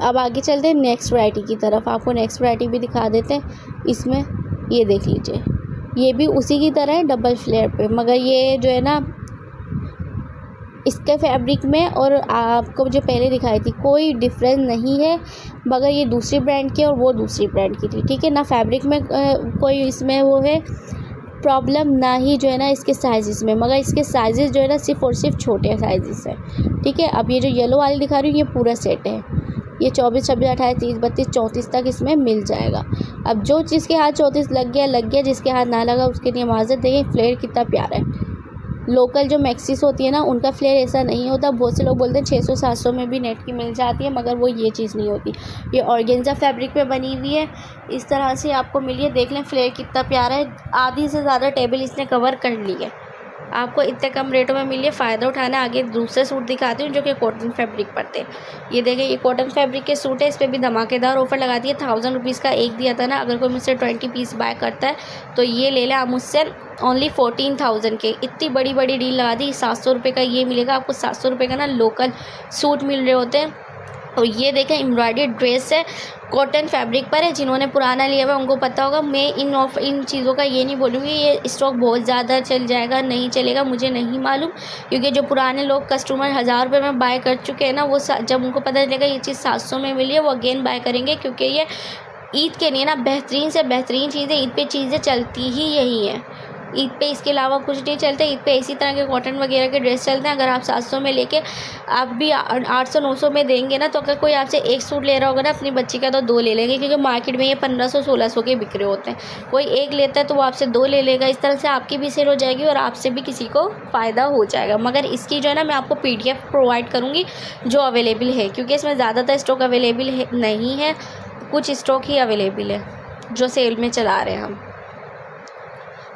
अब आगे चलते हैं नेक्स्ट वैरायटी की तरफ। आपको नेक्स्ट वैरायटी भी दिखा देते हैं। इसमें ये देख लीजिए, ये भी उसी की तरह है डबल फ्लेयर पे, मगर ये जो है ना इसके फैब्रिक में और आपको जो पहले दिखाई थी कोई डिफरेंस नहीं है। मगर ये दूसरी ब्रांड की और वो दूसरी ब्रांड की थी। ठीक है ना, फैब्रिक में कोई इसमें वो है प्रॉब्लम, ना ही जो है ना इसके साइज़ में। मगर इसके साइज़ जो है ना सिर्फ़ और सिर्फ छोटे साइज़ है। ठीक है, अब ये जो येलो वाली दिखा रही हूँ ये पूरा सेट है। ये 24, 26, 28, 30, 32, 34 तक इसमें मिल जाएगा। अब जो जिसके हाथ 34 लग गया, जिसके हाथ ना लगा उसके लिए माज़रत। देखिए फ्लेयर कितना प्यारा है। लोकल जो मैक्सीस होती है ना उनका फ्लेयर ऐसा नहीं होता। बहुत से लोग बोलते हैं 600-700 में भी नेट की मिल जाती है, मगर वो ये चीज़ नहीं होती। ये ऑर्गेन्जा फैब्रिक पे बनी हुई है। इस तरह से आपको मिली है। देख लें फ्लेयर कितना प्यारा है। आधी से ज़्यादा टेबल इसने कवर कर ली है। आपको इतने कम रेटों में मिली है, फ़ायदा उठाना। आगे दूसरे सूट दिखाती हूँ जो कि कॉटन फैब्रिक पर थे। ये देखें ये कॉटन फैब्रिक के सूट है। इस पर भी धमाकेदार ऑफर लगा दिए। 1000 रुपीज़ का एक दिया था ना। अगर कोई मुझसे 20 पीस बाय करता है तो ये ले लें आप मुझसे ओनली 14,000 के। इतनी बड़ी बड़ी डील लगा दी। 700 रुपये का ये मिलेगा आपको। 700 रुपये का ना लोकल सूट मिल रहे होते हैं। और ये देखें एम्ब्रॉयडरी ड्रेस है, कॉटन फैब्रिक पर है। जिन्होंने पुराना लिया हुआ उनको पता होगा। मैं इन चीज़ों का ये नहीं बोलूँगी ये स्टॉक बहुत ज़्यादा चल जाएगा नहीं चलेगा, मुझे नहीं मालूम। क्योंकि जो पुराने लोग कस्टमर 1000 रुपये में बाय कर चुके हैं ना, वो जब उनको पता चलेगा ये चीज़ 700 में मिली है वो अगेन बाय करेंगे। क्योंकि ये ईद के लिए ना बेहतरीन से बेहतरीन चीज़ें, ईद पे चीज़ें चलती ही यही हैं। ईद पे इसके अलावा कुछ नहीं चलता। ईद पे इसी तरह के कॉटन वगैरह के ड्रेस चलते हैं। अगर आप 700 में लेके आप भी 800-900 में देंगे ना, तो अगर कोई आपसे एक सूट ले रहा होगा ना अपनी बच्ची का तो 2 ले लेंगे। क्योंकि मार्केट में ये 1500-1600 के बिक रहे होते हैं। कोई एक लेता है तो वो आपसे 2 ले लेगा। इस तरह से आपकी भी सेल हो जाएगी और आपसे भी किसी को फ़ायदा हो जाएगा। मगर इसकी जो है ना मैं आपको PDF प्रोवाइड करूँगी जो अवेलेबल है। क्योंकि इसमें ज़्यादातर स्टॉक अवेलेबल नहीं है, कुछ स्टॉक ही अवेलेबल है जो सेल में चला रहे हैं हम।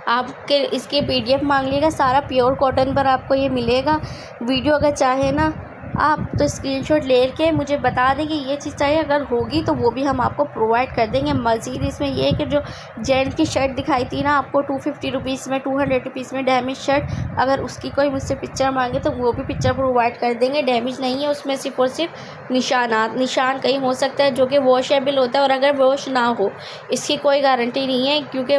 आपके इसके PDF मांग लीजिएगा। सारा प्योर कॉटन पर आपको ये मिलेगा। वीडियो अगर चाहे ना आप तो स्क्रीनशॉट लेके मुझे बता दें कि ये चीज़ चाहिए। अगर होगी तो वो भी हम आपको प्रोवाइड कर देंगे। मज़ीद इसमें ये है कि जो जेंट्स की शर्ट दिखाई थी ना आपको 250 रुपीज़ में, 200 रुपीज़ में डैमेज शर्ट, अगर उसकी कोई मुझसे पिक्चर मांगे तो वो भी पिक्चर प्रोवाइड कर देंगे। डैमेज नहीं है उसमें, सिर्फ और सिर्फ निशान कहीं हो सकता है जो कि वॉशेबल होता है। और अगर वॉश ना हो इसकी कोई गारंटी नहीं है। क्योंकि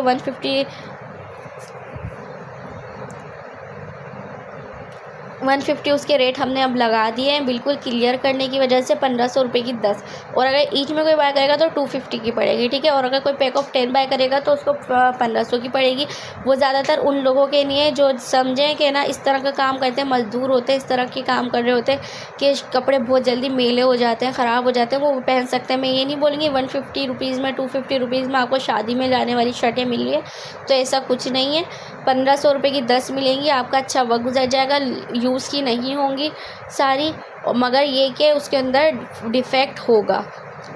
150 उसके रेट हमने अब लगा दिए हैं बिल्कुल क्लियर करने की वजह से। 1500 रुपये की 10। और अगर ईच में कोई बाय करेगा तो 250 की पड़ेगी। ठीक है, और अगर कोई पैक ऑफ 10 बाय करेगा तो उसको 1500 की पड़ेगी। वो ज़्यादातर उन लोगों के लिए जो समझें कि ना इस तरह का काम करते हैं, मज़दूर होते हैं, इस तरह के काम कर रहे होते हैं कि कपड़े बहुत जल्दी मेले हो जाते हैं, ख़राब हो जाते हैं, वो पहन सकते हैं। मैं ये नहीं बोलूँगी 150 रुपीज़ में 250 रुपीज़ में आपको शादी में जाने वाली शर्टें मिल रही है, तो ऐसा कुछ नहीं है। 1500 रुपये की 10 मिलेंगी। आपका अच्छा वक्त गुजर जाएगा। यूज़ की नहीं होंगी सारी, मगर ये कि उसके अंदर डिफेक्ट होगा।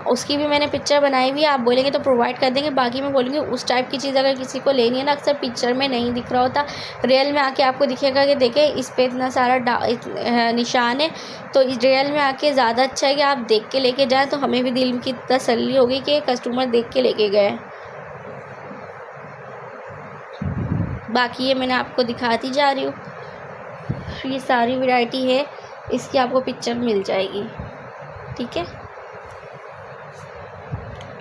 उसकी भी मैंने पिक्चर बनाई हुई है, आप बोलेंगे तो प्रोवाइड कर देंगे। बाकी मैं बोलूँगी उस टाइप की चीज़ अगर किसी को लेनी है ना, अक्सर पिक्चर में नहीं दिख रहा होता, रियल में आके आपको दिखेगा कि देखें इस पे इतना सारा निशान है। तो रियल में आके ज़्यादा अच्छा है कि आप देख के लेके जाएँ, तो हमें भी दिल की तसल्ली होगी कि कस्टमर देख के लेके गए। बाकी ये मैंने आपको दिखाती जा रही हूँ, ये सारी वैरायटी है, इसकी आपको पिक्चर मिल जाएगी, ठीक है।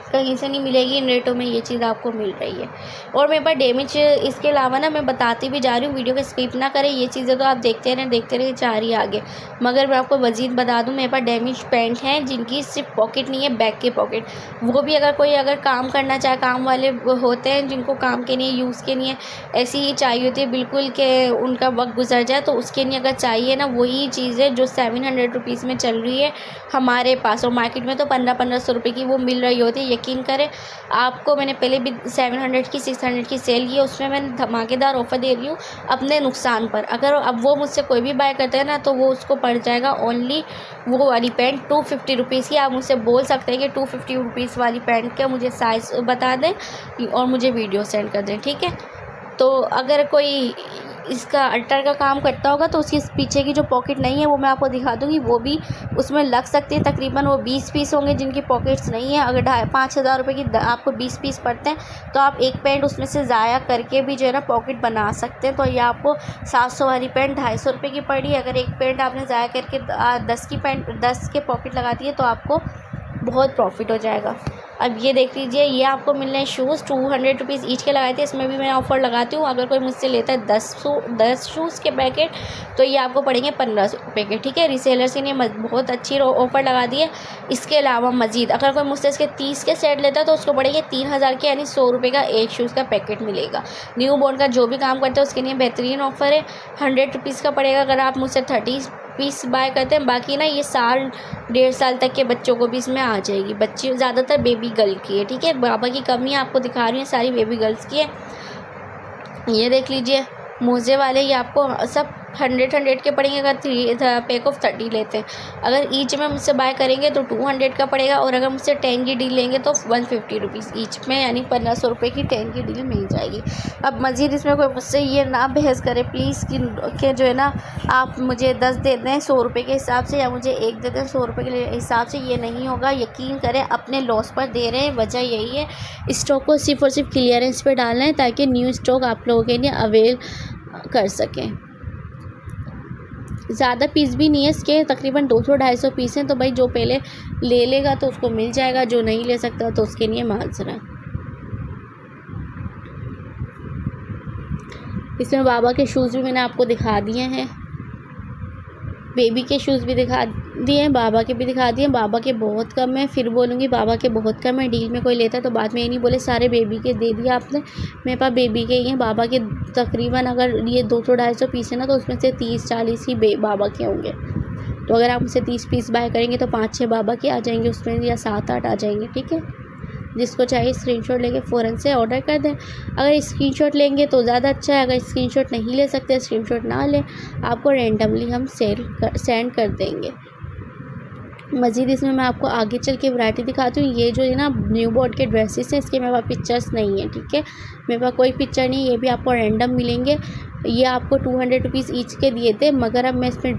कहीं से नहीं मिलेगी इन रेटों में, ये चीज़ आपको मिल रही है। और मेरे पास डैमेज इसके अलावा ना मैं बताती भी जा रही हूँ, वीडियो को स्किप ना करें, ये चीज़ें तो आप देखते रहे जा रही है आगे। मगर मैं आपको मज़ीद बता दूँ, मेरे पास डैमेज पैंट हैं जिनकी सिर्फ पॉकेट नहीं है, बैक के पॉकेट, वो भी अगर कोई काम करना चाहे, काम वाले होते हैं जिनको काम के लिए यूज़ के लिए ऐसी ही चाहिए होती है बिल्कुल कि उनका वक्त गुजर जाए, तो उसके लिए अगर चाहिए ना, वही चीज़ है जो 700 रुपीज़ में चल रही है हमारे पास, और मार्केट में तो 1500 रुपये की वो मिल रही होती है। यकीन करें, आपको मैंने पहले भी 700 की 600 की सेल की है, उसमें मैंने धमाकेदार ऑफ़र दे रही हूँ अपने नुकसान पर। अगर अब वो मुझसे कोई भी बाय करता है ना, तो वो उसको पड़ जाएगा ओनली वो वाली पैंट 250 रुपीज़ की। आप मुझसे बोल सकते हैं कि 250 रुपीज़ वाली पैंट का मुझे साइज़ बता दें और मुझे वीडियो सेंड कर दें, ठीक है। तो अगर कोई इसका अल्टर का काम करता होगा तो उसकी पीछे की जो पॉकेट नहीं है वो मैं आपको दिखा दूँगी, वो भी उसमें लग सकती है। तकरीबन वो 20 पीस होंगे जिनकी पॉकेट्स नहीं है। अगर 5,000 रुपये की आपको 20 पीस पड़ते हैं तो आप एक पैंट उसमें से ज़ाया करके भी जो है ना पॉकेट बना सकते हैं। तो ये आपको 700 वाली पैंट 250 रुपये की पड़ी। अगर एक पैंट आपने ज़ाया करके 10 के पॉकेट लगा दिए तो आपको बहुत प्रॉफिट हो जाएगा। अब ये देख लीजिए, ये आपको मिल रहे हैं शूज़ 200 रुपीज़ ईच के लगाए थे, इसमें भी मैं ऑफ़र लगाती हूँ। अगर कोई मुझसे लेता है 10 शूज़ के पैकेट तो ये आपको पड़ेंगे 1500 रुपये के, ठीक है। रीसेलर से ने बहुत अच्छी ऑफ़र लगा दी है। इसके अलावा मज़ीद अगर कोई मुझसे इसके 30 के सेट लेता है तो उसको पड़ेंगे 3000 के, यानी 100 रुपये का एक शूज़ का पैकेट मिलेगा। न्यू बॉर्न का जो भी काम करता है उसके लिए बेहतरीन ऑफ़र है। 100 रुपीज़ का पड़ेगा अगर आप मुझसे 30 पीस बाय करते हैं। बाकी ना ये 1.5 साल तक के बच्चों को भी इसमें आ जाएगी। बच्ची ज़्यादातर बेबी गर्ल की है, ठीक है। बाबा की कमी आपको दिखा रही है, सारी बेबी गर्ल्स की है। ये देख लीजिए मोज़े वाले, ये आपको सब 100 के पड़ेंगे अगर पैक ऑफ 30 लेते हैं। अगर ईच में मुझसे बाय करेंगे तो 200 का पड़ेगा, और अगर मुझसे 10 की डील लेंगे तो 150 रुपीज़ ईच में, यानी 1500 रुपये की 10 की डील मिल जाएगी। अब मज़ीद इसमें कोई मुझसे ये ना बहस करे प्लीज़ कि जो है ना आप मुझे 10 दे दें 100 रुपये के हिसाब से, या मुझे एक दे दें 100 रुपये के हिसाब से, ये नहीं होगा। यकीन करें, अपने लॉस पर दे रहे हैं। वजह यही है, स्टॉक को सिर्फ़ और सिर्फ क्लियरेंस पे डालना है ताकि न्यू स्टॉक आप लोगों के लिए अवेल कर सकें। ज़्यादा पीस भी नहीं है इसके, तकरीबन 200-250 पीस हैं। तो भाई जो पहले ले लेगा तो उसको मिल जाएगा, जो नहीं ले सकता तो उसके लिए माजरा। इसमें बाबा के शूज़ भी मैंने आपको दिखा दिए हैं, बेबी के शूज़ भी दिखा दिए हैं, बाबा के भी दिखा दिए हैं। बाबा के बहुत कम है, फिर बोलूँगी बाबा के बहुत कम है। डील में कोई लेता है तो बाद में ये नहीं बोले सारे बेबी के दे दिया आपने। मेरे पास बेबी के ही हैं। बाबा के तकरीबन अगर ये 200-250 पीस है ना, तो उसमें से 30-40 ही बाबा के होंगे। तो अगर आप मुझसे 30 पीस बाय करेंगे तो 5-6 बाबा के आ जाएंगे उसमें, या 7-8 आ जाएंगे, ठीक है। जिसको चाहिए स्क्रीनशॉट लेके फ़ौरन से ऑर्डर कर दें। अगर स्क्रीनशॉट लेंगे तो ज़्यादा अच्छा है, अगर स्क्रीनशॉट नहीं ले सकते, स्क्रीनशॉट ना लें, आपको रैंडमली हम सेंड कर देंगे। मज़ीद इसमें मैं आपको आगे चल के वैरायटी दिखाती हूँ। ये जो है ना न्यू बॉर्न के ड्रेसेस हैं, इसके मेरे पास पिक्चर्स नहीं है, ठीक है। मेरे पास कोई पिक्चर नहीं, ये भी आपको रैंडम मिलेंगे। ये आपको 200 रुपीज़ ईच के दिए थे, मगर अब मैं इसमें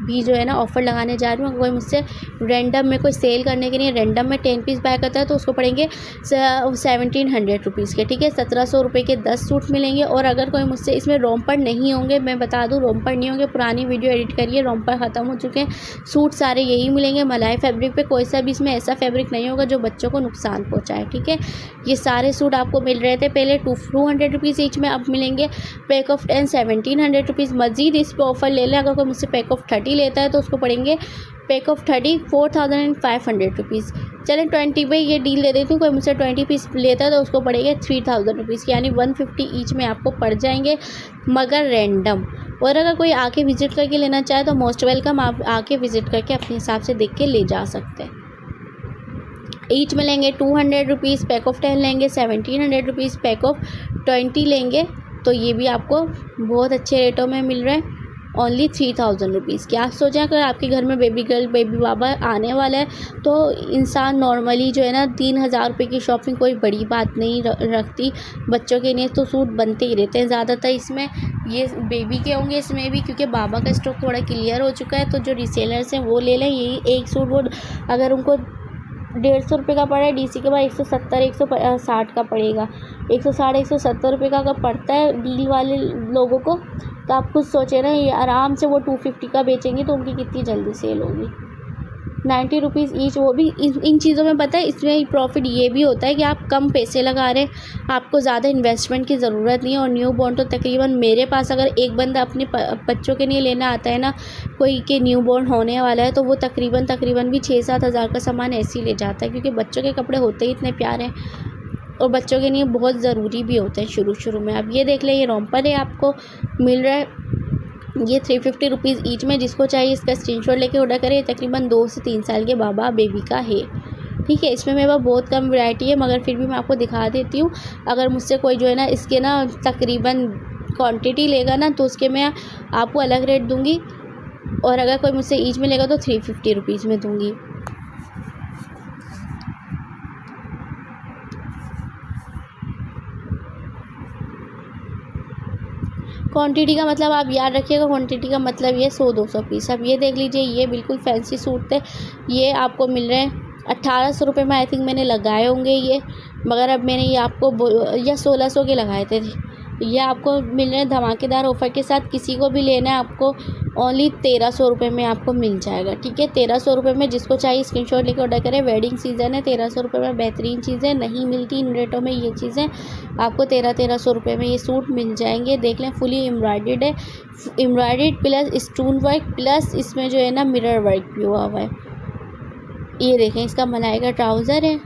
भी जो है ना ऑफ़र लगाने जा रही हूँ। कोई मुझसे रैंडम में कोई सेल करने के लिए रैंडम में 10 पीस बाय करता है तो उसको पड़ेंगे 1700 रुपीज़ के, ठीक है। 1700 रुपये के 10 सूट मिलेंगे। और अगर कोई मुझसे इसमें रोम्पर नहीं होंगे, मैं बता दूँ रोम्पर नहीं होंगे, पुरानी वीडियो एडिट करिए, रोम्पर ख़त्म हो चुके हैं। सूट सारे यही मिलेंगे मलाई फैब्रिक पे, कोई सा भी इसमें ऐसा फैब्रिक नहीं होगा जो बच्चों को नुकसान पहुँचाए, ठीक है। ये सारे सूट आपको मिल रहे थे पहले 200 रुपीज़ ईच में, अब मिलेंगे पैक ऑफ 10 1700 रुपीज़। मज़ीद इस पर ऑफ़र ले लें। अगर कोई मुझसे पैक ऑफ 30 लेता है तो उसको पड़ेंगे पैक ऑफ 30 4500 रुपीज़। चलें 20 पे ये डील दे देती हूँ। कोई मुझसे 20 पीस लेता है तो उसको पड़ेगा 3000 रुपीज़, यानी 150 ईच में आपको पड़ जाएंगे, मगर रैंडम। और अगर कोई आके विज़िट करके लेना चाहे तो मोस्ट वेलकम, आप आके विज़िट करके अपने हिसाब से देख के ले जा सकते हैं। ईच में लेंगे 200 रुपीज़, पैक ऑफ 10 लेंगे 1700 रुपीज़, पैक ऑफ 20 लेंगे तो ये भी आपको बहुत अच्छे रेटों में मिल रहा है। ओनली 3000 रुपीज़ की। आप सोचें अगर आपके घर में बेबी गर्ल बेबी बाबा आने वाला है तो इंसान नॉर्मली जो है ना 3000 रुपये की शॉपिंग कोई बड़ी बात नहीं रखती। बच्चों के लिए तो सूट बनते ही रहते हैं ज़्यादातर। इसमें ये बेबी के होंगे इसमें भी, क्योंकि बाबा का स्टॉक थोड़ा क्लियर हो चुका है। तो जो रीसेलर्स हैं वो ले लें। यही एक सूट वो अगर उनको 150 रुपये का पड़ा है, डीसी के बाद 170 160 का पड़ेगा। 160 170 रुपये का अगर पड़ता है डील वाले लोगों को, तो आप खुद सोचें ना, ये आराम से वो 250 का बेचेंगे तो उनकी कितनी जल्दी सेल होगी। 90 रुपीज़ ईच, वो भी इन चीज़ों में पता है इसमें प्रॉफिट ये भी होता है कि आप कम पैसे लगा रहे हैं, आपको ज़्यादा इन्वेस्टमेंट की ज़रूरत नहीं है। और न्यू बॉर्न तो तकरीबन मेरे पास अगर एक बंदा अपने बच्चों के लिए लेना आता है ना, कोई के न्यू बॉर्न होने वाला है, तो वो तकरीबन भी 6-7 हज़ार का सामान ऐसे ही ले जाता है, क्योंकि बच्चों के कपड़े होते ही इतने प्यारे हैं और बच्चों के लिए बहुत ज़रूरी भी होते हैं शुरू में। अब ये देख लें, ये रोम्पर है, आपको मिल रहा है ये 350 रुपीज़ ईच में। जिसको चाहिए इसका स्क्रीनशॉट लेके ऑर्डर करें। तकरीबन 2 से 3 साल के बाबा बेबी का है, ठीक है। इसमें मेरे पास बहुत कम वैरायटी है, मगर फिर भी मैं आपको दिखा देती हूँ। अगर मुझसे कोई जो है ना इसके ना तकरीबन क्वांटिटी लेगा ना, तो उसके मैं आपको अलग रेट दूँगी, और अगर कोई मुझसे ईच में लेगा तो 350 रुपीज़ में दूँगी। क्वांटिटी का मतलब आप याद रखिएगा, क्वांटिटी का मतलब ये 100-200 पीस। अब ये देख लीजिए, ये बिल्कुल फैंसी सूट थे। ये आपको मिल रहे हैं 1800 रुपये में। आई थिंक मैंने लगाए होंगे ये, मगर अब मैंने ये आपको या 1600 के लगाए थे। ये आपको मिल रहे हैं धमाकेदार ऑफ़र के साथ। किसी को भी लेना है आपको ओनली 1300 रुपये में आपको मिल जाएगा, ठीक है। 1300 रुपये में जिसको चाहिए स्क्रीनशॉट लेकर ऑर्डर करें। वेडिंग सीज़न है, 1300 रुपये में बेहतरीन चीज़ें नहीं मिलती इन रेटों में। ये चीज़ें आपको 1300 रुपये में ये सूट मिल जाएंगे। देख लें, फुली एम्ब्रॉयडर्ड है, embroidered plus stone work plus इसमें जो है ना मिरर वर्क भी हुआ है। ये देखें, इसका मलाई का ट्राउज़र है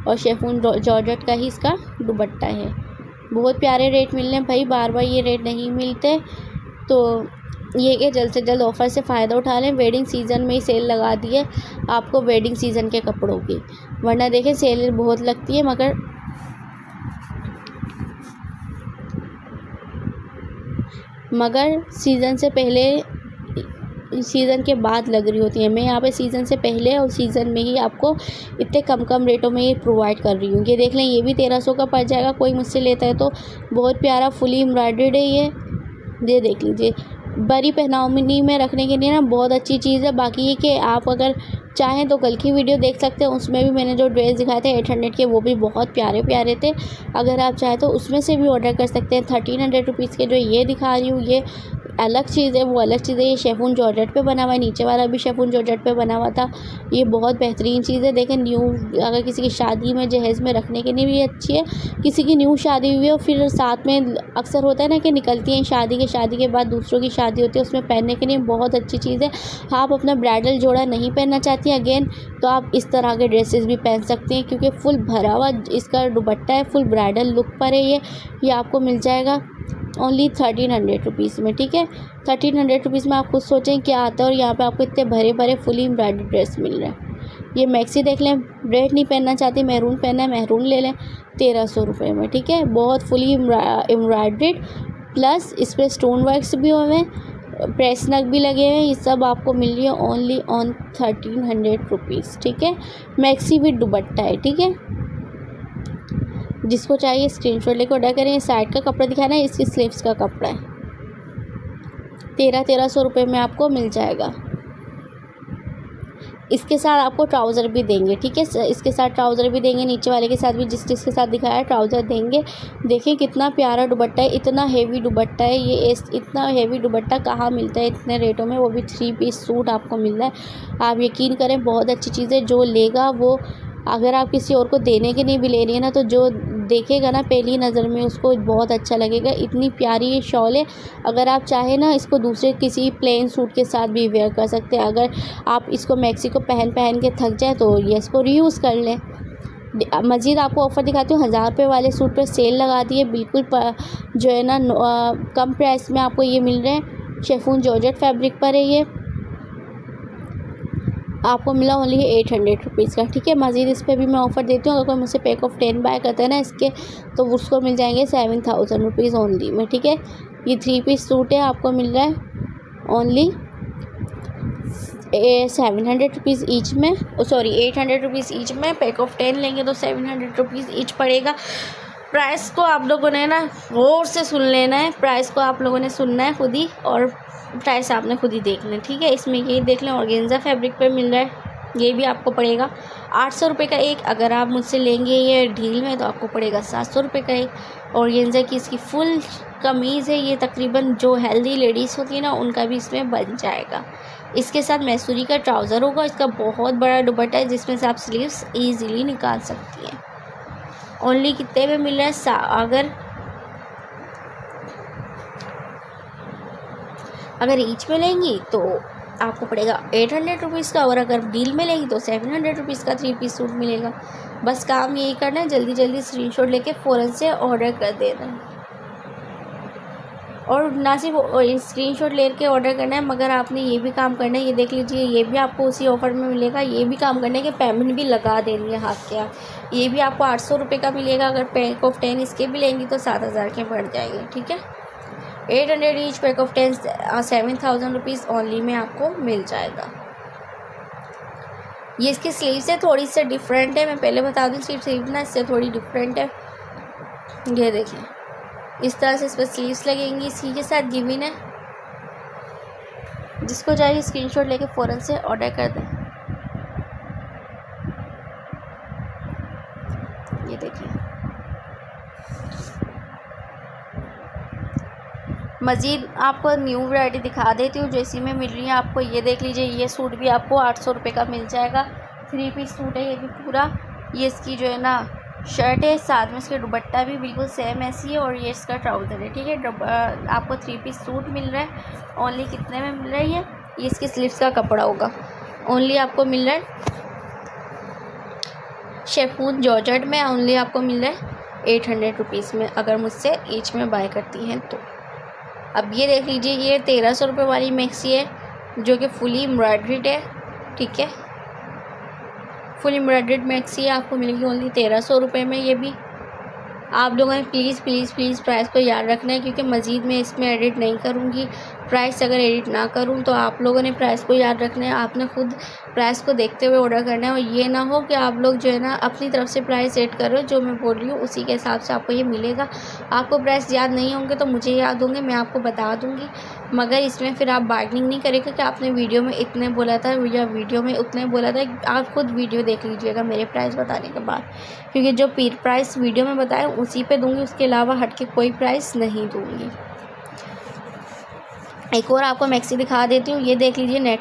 और शेफून जॉर्जेट का ही इसका दुपट्टा है। बहुत प्यारे रेट मिल रहे हैं भाई, बार बार ये रेट नहीं मिलते। तो ये कि जल्द से जल्द ऑफ़र से फ़ायदा उठा लें। वेडिंग सीज़न में ही सेल लगा दी है आपको वेडिंग सीज़न के कपड़ों की, वरना देखें सेल बहुत लगती है, मगर सीज़न से पहले सीज़न के बाद लग रही होती है। मैं यहाँ पे सीज़न से पहले और सीज़न में ही आपको इतने कम रेटों में ये प्रोवाइड कर रही हूँ। ये देख लें, ये भी 1300 का पड़ जाएगा कोई मुझसे लेता है तो। बहुत प्यारा फुली एम्ब्रॉयडर्ड है ये देख लीजिए। बड़ी पहनावनी में रखने के लिए ना बहुत अच्छी चीज़ है। बाकी ये कि आप अगर चाहें तो कल की वीडियो देख सकते हैं, उसमें भी मैंने जो ड्रेस दिखाए थे 800 के, वो भी बहुत प्यारे थे। अगर आप चाहें तो उसमें से भी ऑर्डर कर सकते हैं। 1300 रुपीज़ के जो ये दिखा रही हूँ ये अलग चीज़ है, वो अलग चीज़ है। ये शेफून जॉर्जेट पे बना हुआ है, नीचे वाला भी शेफून जॉर्जेट पे बना हुआ था। ये बहुत बेहतरीन चीज़ है। देखें, न्यू अगर किसी की शादी में जहेज़ में रखने के लिए भी अच्छी है। किसी की न्यू शादी हुई है और फिर साथ में अक्सर होता है ना कि निकलती हैं शादी के बाद दूसरों की शादी होती है, उसमें पहनने के लिए बहुत अच्छी चीज़ है। आप अपना ब्राइडल जोड़ा नहीं पहनना चाहती हैं अगेन, तो आप इस तरह के ड्रेसेस भी पहन सकती हैं, क्योंकि फुल भरा हुआ इसका दुपट्टा है, फुल ब्राइडल लुक पर है ये आपको मिल जाएगा ओनली 1300 रुपीज़ में, ठीक है। 1300 रुपीज़ में आप खुद सोचें क्या आता है, और यहाँ पे आपको इतने भरे फुली एम्ब्रॉयडर्ड ड्रेस मिल रहा है। ये मैक्सी देख लें, रेड नहीं पहनना चाहती, मैरून पहनना है, मैरून ले लें 1300 रुपये में, ठीक है। बहुत फुली एम्ब्रॉयडर्ड प्लस इस पर स्टोन वर्क्स भी हुए हैं, प्रेस नग भी लगे हुए हैं। ये सब आपको मिल रही है ओनली ऑन 1300 रुपीज़, ठीक है। मैक्सी विद दुपट्टा है, ठीक है। जिसको चाहिए स्क्रीनशॉट लेकर ऑर्डर करें। साइड का कपड़ा दिखाना है, इसकी स्लीव्स का कपड़ा है। 1300 रुपये में आपको मिल जाएगा। इसके साथ आपको ट्राउज़र भी देंगे, ठीक है। इसके साथ ट्राउज़र भी देंगे, नीचे वाले के साथ भी जिसके साथ दिखाया है ट्राउज़र देंगे। देखिए कितना प्यारा दुपट्टा है, इतना हेवी दुपट्टा है ये। इतना हेवी दुपट्टा कहाँ मिलता है इतने रेटों में, वो भी 3 पीस सूट आपको मिल रहा है। आप यकीन करें बहुत अच्छी चीज़ है। जो लेगा वो, अगर आप किसी और को देने के लिए भी ले रही है ना, तो जो देखेगा ना पहली नज़र में उसको बहुत अच्छा लगेगा। इतनी प्यारी ये शॉल है। अगर आप चाहें ना इसको दूसरे किसी प्लेन सूट के साथ भी वेयर कर सकते हैं। अगर आप इसको मैक्सी को पहन के थक जाए तो ये इसको रीयूज़ कर लें। मज़ीद आपको ऑफ़र दिखाती हूँ। 1000 रुपये वाले सूट पर सेल लगा दी है, बिल्कुल जो है ना कम प्राइस में आपको ये मिल रहे हैं। शेफून जॉर्जेट फैब्रिक पर है ये, आपको मिला ओनली 800 रुपीज़ का, ठीक है। मज़ीद इस पर भी मैं ऑफ़र देती हूँ। अगर कोई मुझसे पैक ऑफ 10 बाय करता है ना इसके, तो उसको मिल जाएंगे 7000 रुपीज़ ओनली में, ठीक है। ये 3 पीस सूट है, आपको मिल रहा है ओनली 700 रुपीज़ ईच में, सॉरी 800 रुपीज़ ईच में। पैक ऑफ 10 लेंगे तो 700 रुपीज़ ईच पड़ेगा। प्राइस को आप लोगों ने ना गौर से सुन लेना है, प्राइस को आप लोगों ने सुनना है खुद ही, और प्राइस आपने खुद ही देखना है, ठीक है। इसमें ये देख लें, ऑर्गेन्जा फैब्रिक पे मिल रहा है, ये भी आपको पड़ेगा 800 रुपये का एक। अगर आप मुझसे लेंगे ये ढील में तो आपको पड़ेगा 700 रुपये का एक। ऑर्गेन्जा की इसकी फुल कमीज़ है, ये तकरीबन जो हेल्दी लेडीज़ होती है ना उनका भी इसमें बन जाएगा। इसके साथ मैसूरी का ट्राउज़र होगा, इसका बहुत बड़ा दुपट्टा है जिसमें से आप स्लीव्स ईज़िली निकाल सकती हैं। ओनली कितने में मिल रहा है, अगर ईच में लेंगी तो आपको पड़ेगा 800 रुपीज़ का, और अगर डील में लेंगी तो 700 रुपीज़ का 3 पीस सूट मिलेगा। बस काम यही करना है, जल्दी जल्दी स्क्रीनशॉट लेके फ़ौरन से ऑर्डर कर देना है। और ना सिर्फ स्क्रीनशॉट लेके ऑर्डर करना है, मगर आपने ये भी काम करना है, ये देख लीजिए ये भी आपको उसी ऑफ़र में मिलेगा। ये भी काम करने के पेमेंट भी लगा देनी है हाथ के हाथ। ये भी आपको 800 रुपये का मिलेगा। अगर पैक ऑफ 10 इसके भी लेंगी तो 7000 के पड़ जाएंगे, ठीक है। 800 each, pack of 10 7000 rupees only में आपको मिल जाएगा। ये इसकी स्लीव से थोड़ी सी डिफरेंट है, मैं पहले बता दूँ, स्लीव ना इससे थोड़ी डिफरेंट है। ये देखिए इस तरह से इस पर स्लीव्स लगेंगी, इसी के साथ गिवन है। जिसको चाहिए स्क्रीनशॉट लेके फ़ौरन से ऑर्डर कर दें। ये देखिए मज़ीद आपको न्यू वैरायटी दिखा देती हूँ जो इसी में मिल रही है आपको। ये देख लीजिए, ये सूट भी आपको 800 रुपये का मिल जाएगा। 3 पीस सूट है ये भी पूरा। ये इसकी जो है ना शर्ट है, साथ में इसका दुपट्टा भी बिल्कुल सेम ऐसी है, और ये इसका ट्राउज़र है, ठीक है। आपको 3 पीस सूट मिल रहा है। ओनली कितने में मिल रही है, ये इसकी स्लीव्स का कपड़ा होगा। ओनली आपको मिल रहा है शेफून जॉर्जेट में, ओनली आपको मिल रहा है 800 रुपीज़ में, अगर मुझसे ईच में बाय करती हैं तो। अब ये देख लीजिए, ये 1300 रुपये वाली मैक्सी है जो कि फुली एम्ब्रॉयड्रीड है, ठीक है। फुल एम्ब्रॉयड्रीड मैक्सी आपको मिलेगी ओनली 1300 रुपये में। ये भी आप लोगों ने प्लीज़ प्लीज़ प्लीज़ प्राइस को याद रखना है, क्योंकि मज़ीद मैं इसमें एडिट नहीं करूँगी। प्राइस अगर एडिट ना करूँ तो आप लोगों ने प्राइस को याद रखना है। आपने खुद प्राइस को देखते हुए ऑर्डर करना है, और ये ना हो कि आप लोग जो है ना अपनी तरफ से प्राइस ऐड करो। जो मैं बोल रही हूँ उसी के हिसाब से आपको ये मिलेगा। आपको प्राइस याद नहीं होंगे तो मुझे याद होंगे, मैं आपको बता दूँगी। मगर इसमें फिर आप बार्गेनिंग नहीं करेंगे कि आपने वीडियो में इतने बोला था या वीडियो में उतने बोला था। आप खुद वीडियो देख लीजिएगा मेरे प्राइस बताने के बाद, क्योंकि जो प्राइस वीडियो में बताया उसी पे दूंगी, उसके अलावा हट के कोई प्राइस नहीं दूंगी। एक और आपको मैक्सी दिखा देती हूँ। ये देख लीजिए, नेट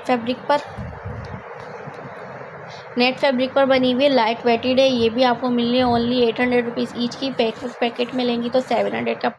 फैब्रिक पर बनी हुई है, लाइट वेटेड है। ये भी आपको मिल रही है ओनली 800 रुपीज़ ईच की। पैकेट में लेंगी तो 700 का